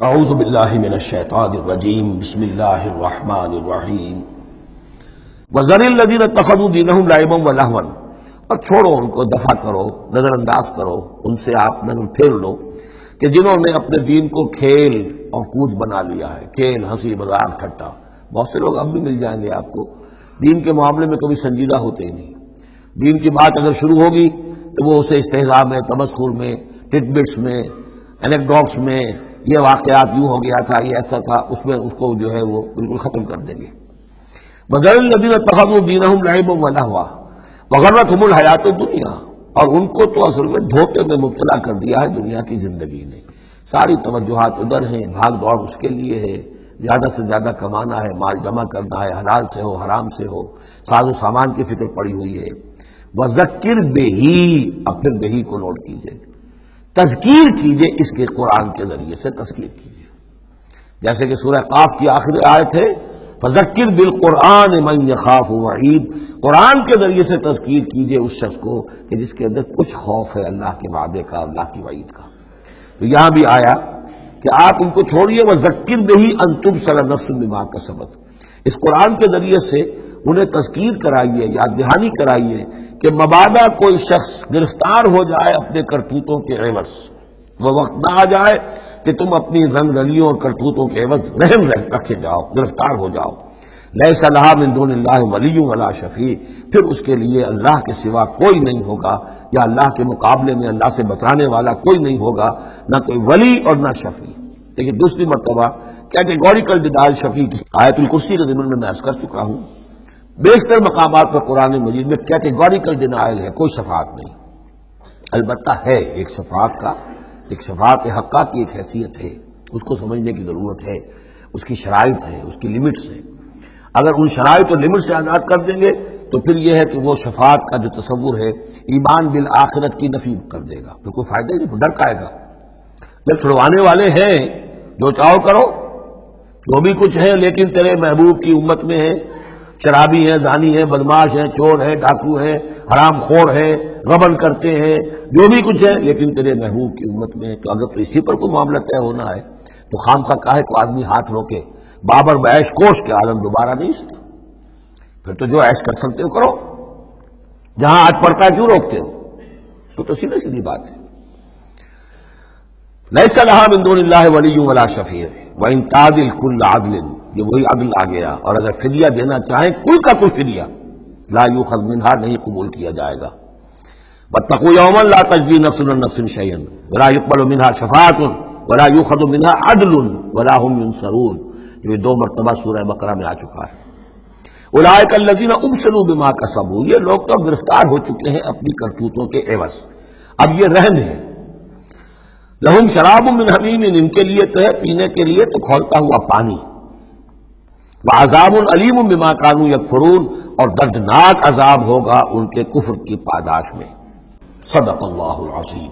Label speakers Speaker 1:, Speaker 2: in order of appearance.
Speaker 1: اعوذ باللہ من الشیطان الرجیم بسم اللہ الرحمن الرحیم وذر الذین اتخذوا دینہم لعبا ولہوا، اور چھوڑو ان کو، دفع کرو، نظر انداز کرو، ان سے آپ نظر پھیر لو کہ جنہوں نے اپنے دین کو کھیل اور کود بنا لیا ہے، کھیل، ہنسی مذاق، ٹھٹا۔ بہت سے لوگ اب بھی مل جائیں گے آپ کو دین کے معاملے میں کبھی سنجیدہ ہوتے ہی نہیں۔ دین کی بات اگر شروع ہوگی تو وہ اسے استہزاء میں، تمسخر میں، ٹٹ بٹس میں، انیکڈوٹس میں، یہ واقعات یوں ہو گیا تھا، یہ ایسا تھا، اس میں اس کو جو ہے وہ بالکل ختم کر دیں گے۔ وَذَرِ الَّذِينَ اتَّخَذُوا دِينَهُمْ لَعِبًا وَلَهْوًا وَغَرَّتْهُمُ الْحَيَاةُ الدُّنْيَا، اور ان کو تو اصل میں دھوکے میں مبتلا کر دیا ہے دنیا کی زندگی نے۔ ساری توجہات ادھر ہیں، بھاگ دوڑ اس کے لیے ہے، زیادہ سے زیادہ کمانا ہے، مال جمع کرنا ہے، حلال سے ہو حرام سے ہو، ساز و سامان کی فکر پڑی ہوئی ہے۔ وَذَكِّرْ بِهِ، اب پھر بہی کو نوٹ کیجئے، تذکیر کیجئے، اس کے قرآن کے ذریعے سے تذکیر کیجئے، جیسے کہ سورہ قاف کی آخری آیت ہے فَذَكِّرْ بِالْقُرْآنِ مَنْ يَخَافُ وَعِيدٍ، قرآن کے ذریعے سے تذکیر کیجئے اس شخص کو کہ جس کے اندر کچھ خوف ہے اللہ کے وعدے کا، اللہ کی وعید کا۔ تو یہاں بھی آیا کہ آپ ان کو چھوڑیے، وَذَكِّرْ بِهِ أَن تُبْصَرَ نَفْسٌ بِمَا كَسَبَتْ، اس قرآن کے ذریعے سے انہیں تذکیر کرائیے، یاد دہانی کرائیے کہ مبادا کوئی شخص گرفتار ہو جائے اپنے کرتوتوں کے عوض، وہ وقت نہ آ جائے کہ تم اپنی رنگ رلیوں اور کرتوتوں کے عوض رحم رکھے جاؤ، گرفتار ہو جاؤ۔ لیس لہا من دون اللہ ولی ولا شفیع، پھر اس کے لیے اللہ کے سوا کوئی نہیں ہوگا، یا اللہ کے مقابلے میں اللہ سے بچانے والا کوئی نہیں ہوگا، نہ کوئی ولی اور نہ شفیع۔ لیکن دوسری مرتبہ کیٹیگوریکل ڈینائل شفیع کی آیت الکرسی کے ضمن میں عرض کر چکا ہوں، بیشتر مقامات پر قرآن مجید میں کیٹیگوریکل ڈینائل ہے، کوئی شفاعت نہیں۔ البتہ ہے ایک شفاعت کا، ایک شفاعت حقہ کی ایک حیثیت ہے، اس کو سمجھنے کی ضرورت ہے، اس کی شرائط ہے، اس کی لیمٹس ہیں۔ اگر ان شرائط اور لمٹ سے آزاد کر دیں گے تو پھر یہ ہے کہ وہ شفاعت کا جو تصور ہے ایمان بالآخرت کی نفی کر دے گا، پھر کوئی فائدہ ہی نہیں، ڈر کائے گا۔ جب چھڑوانے والے ہیں، جو چاہو کرو، جو بھی کچھ ہے، لیکن تیرے محبوب کی امت میں ہے، شرابی ہیں، زانی ہیں، بدماش ہیں، چور ہیں، ڈاکو ہیں، حرام خور ہیں، غبن کرتے ہیں، جو بھی کچھ ہے، لیکن تیرے محبوب کی امت میں ہے، تو اگر تو اسی پر کوئی معاملہ طے ہونا ہے تو خام خواہ کاہے کو آدمی ہاتھ روکے؟ بابر بعیش کوش کے عالم دوبارہ نہیں سکتا، پھر تو جو عیش کر سکتے ہو کرو، جہاں آج پڑتا ہے کیوں روکتے ہو؟ تو سیدھی سیدھی بات ہے۔ لیس لہا من دون اللہ ولی ولا شفیع وان تعدل کل عدل، یہ وہی عدل آ گیا، اور اگر فدیہ دینا چاہیں کوئی کا کوئی فدیہ، لا یؤخذ منہا، نہیں قبول کیا جائے گا۔ واتقوا یوما لا تجزی نفس عن نفس شیئا ولا یقبل منہا شفاعۃ ولا یؤخذ منہا عدل ولا هم ینصرون، یہ دو مرتبہ سورہ بقرہ میں آ چکا ہے۔ اولئک الذین ابسلوا بما کسبوا، یہ لوگ تو گرفتار ہو چکے ہیں اپنی کرتوتوں کے عوض، اب یہ رہن ہے۔ لہم شراب من حمیم، ان کے لیے تو ہے پینے کے لیے تو کھولتا ہوا پانی۔ وعذاب علیم بما کانوا یکفرون، اور دردناک عذاب ہوگا ان کے کفر کی پاداش میں۔ صدق اللہ العظیم۔